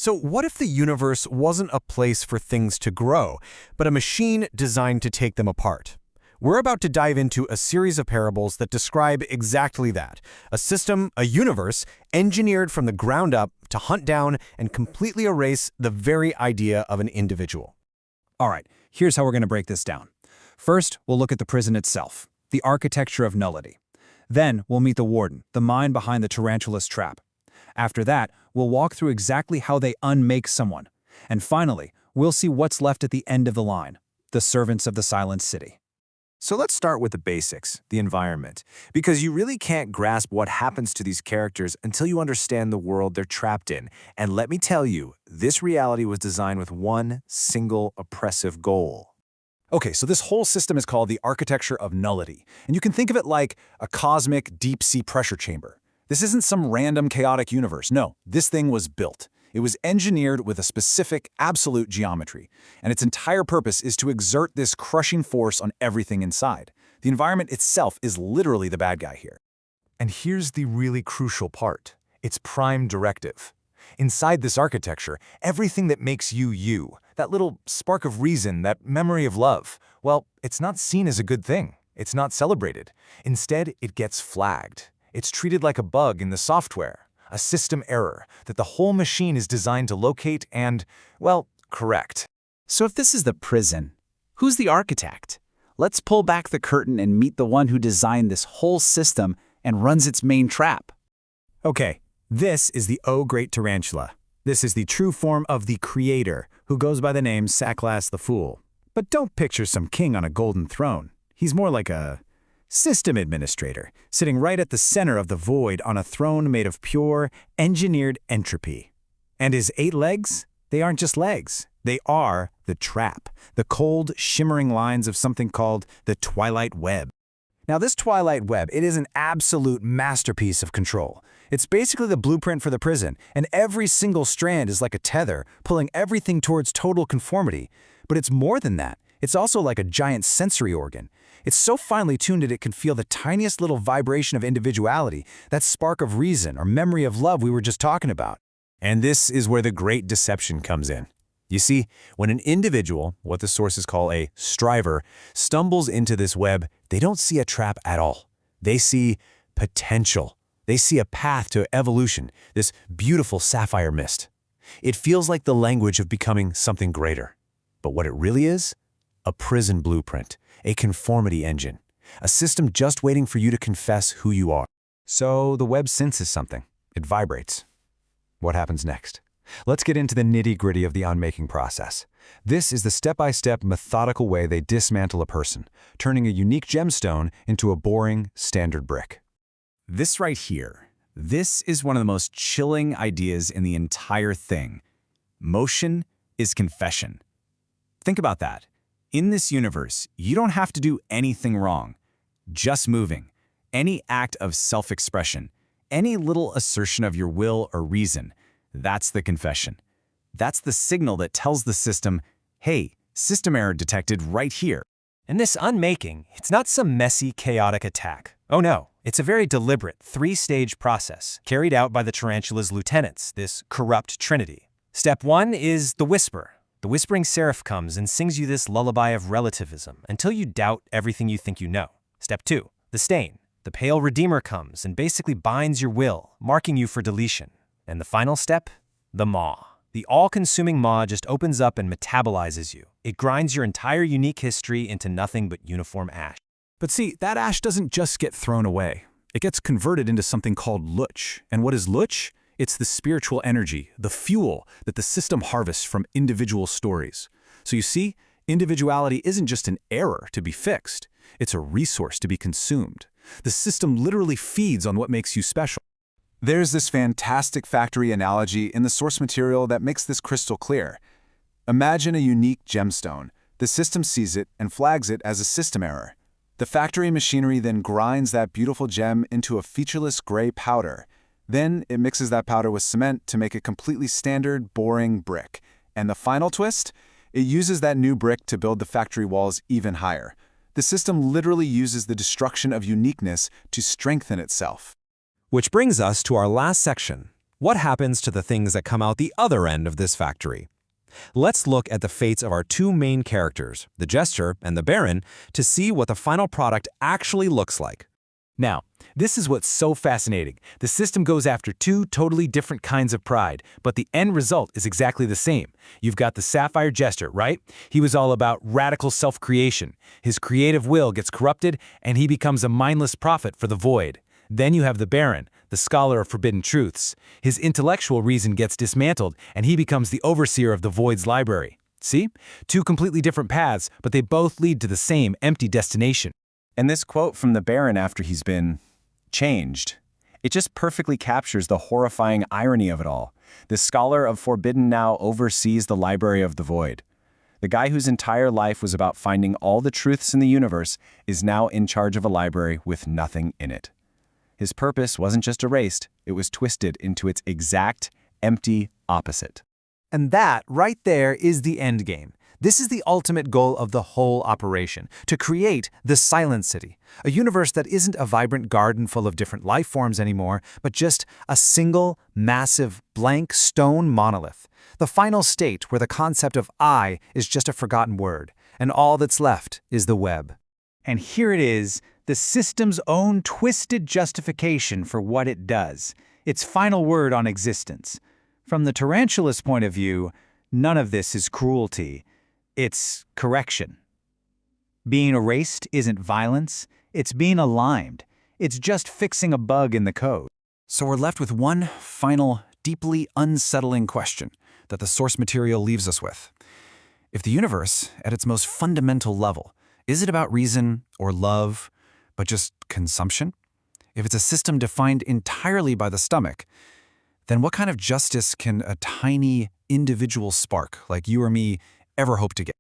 So what if the universe wasn't a place for things to grow, but a machine designed to take them apart? We're about to dive into a series of parables that describe exactly that. A system, a universe, engineered from the ground up to hunt down and completely erase the very idea of an individual. All right, here's how we're going to break this down. First, we'll look at the prison itself, the architecture of nullity. Then, we'll meet the warden, the mind behind the tarantula's trap. After that, we'll walk through exactly how they unmake someone. And finally, we'll see what's left at the end of the line, the servants of the silent city. So let's start with the basics, the environment, because you really can't grasp what happens to these characters until you understand the world they're trapped in. And let me tell you, this reality was designed with one single oppressive goal. Okay, so this whole system is called the architecture of nullity, and you can think of it like a cosmic deep-sea pressure chamber. This isn't some random chaotic universe. No, this thing was built. It was engineered with a specific, absolute geometry, and its entire purpose is to exert this crushing force on everything inside. The environment itself is literally the bad guy here. And here's the really crucial part. Its prime directive. Inside this architecture, everything that makes you you, that little spark of reason, that memory of love, well, it's not seen as a good thing. It's not celebrated. Instead, it gets flagged. It's treated like a bug in the software. A system error that the whole machine is designed to locate and, well, correct. So if this is the prison, who's the architect? Let's pull back the curtain and meet the one who designed this whole system and runs its main trap. Okay, this is the Great Tarantula. This is the true form of the creator, who goes by the name Sacklass the Fool. But don't picture some king on a golden throne. He's more like a system administrator, sitting right at the center of the void on a throne made of pure, engineered entropy. And his 8 legs? They aren't just legs. They are the trap, the cold, shimmering lines of something called the Twilight Web. Now this Twilight Web, it is an absolute masterpiece of control. It's basically the blueprint for the prison, and every single strand is like a tether, pulling everything towards total conformity. But it's more than that. It's also like a giant sensory organ. It's so finely tuned that it can feel the tiniest little vibration of individuality, that spark of reason or memory of love we were just talking about. And this is where the great deception comes in. You see, when an individual, what the sources call a striver, stumbles into this web, they don't see a trap at all. They see potential. They see a path to evolution, this beautiful sapphire mist. It feels like the language of becoming something greater. But what it really is? A prison blueprint, a conformity engine, a system just waiting for you to confess who you are. So the web senses something. It vibrates. What happens next? Let's get into the nitty-gritty of the unmaking process. This is the step-by-step, methodical way they dismantle a person, turning a unique gemstone into a boring, standard brick. This right here, this is one of the most chilling ideas in the entire thing. Motion is confession. Think about that. In this universe, you don't have to do anything wrong. Just moving, any act of self-expression, any little assertion of your will or reason, that's the confession. That's the signal that tells the system, hey, system error detected right here. And this unmaking, it's not some messy, chaotic attack. Oh no, it's a very deliberate, 3-stage process carried out by the tarantula's lieutenants, this corrupt trinity. Step 1 is the whisper. The whispering seraph comes and sings you this lullaby of relativism until you doubt everything you think you know. Step 2, the stain. The pale redeemer comes and basically binds your will, marking you for deletion. And the final step, the maw. The all-consuming maw just opens up and metabolizes you. It grinds your entire unique history into nothing but uniform ash. But see, that ash doesn't just get thrown away. It gets converted into something called luch. And what is luch? It's the spiritual energy, the fuel that the system harvests from individual stories. So you see, individuality isn't just an error to be fixed. It's a resource to be consumed. The system literally feeds on what makes you special. There's this fantastic factory analogy in the source material that makes this crystal clear. Imagine a unique gemstone. The system sees it and flags it as a system error. The factory machinery then grinds that beautiful gem into a featureless gray powder. Then it mixes that powder with cement to make a completely standard, boring brick. And the final twist? It uses that new brick to build the factory walls even higher. The system literally uses the destruction of uniqueness to strengthen itself. Which brings us to our last section. What happens to the things that come out the other end of this factory? Let's look at the fates of our two main characters, the Jester and the Baron, to see what the final product actually looks like. Now, this is what's so fascinating. The system goes after two totally different kinds of pride, but the end result is exactly the same. You've got the Sapphire Jester, right? He was all about radical self-creation. His creative will gets corrupted, and he becomes a mindless prophet for the void. Then you have the Baron, the scholar of forbidden truths. His intellectual reason gets dismantled, and he becomes the overseer of the void's library. See? Two completely different paths, but they both lead to the same empty destination. And this quote from the Baron after he's been changed, it just perfectly captures the horrifying irony of it all. The scholar of forbidden now oversees the library of the void. The guy whose entire life was about finding all the truths in the universe is now in charge of a library with nothing in it. His purpose wasn't just erased, it was twisted into its exact, empty opposite. And that, right there, is the end game. This is the ultimate goal of the whole operation, to create the Silent City, a universe that isn't a vibrant garden full of different life forms anymore, but just a single, massive, blank stone monolith. The final state where the concept of I is just a forgotten word, and all that's left is the web. And here it is, the system's own twisted justification for what it does, its final word on existence. From the Tarantula's point of view, none of this is cruelty. It's correction. Being erased isn't violence, it's being aligned. It's just fixing a bug in the code. So we're left with one final, deeply unsettling question that the source material leaves us with. If the universe, at its most fundamental level, is it about reason or love, but just consumption? If it's a system defined entirely by the stomach, then what kind of justice can a tiny individual spark like you or me ever hope to get?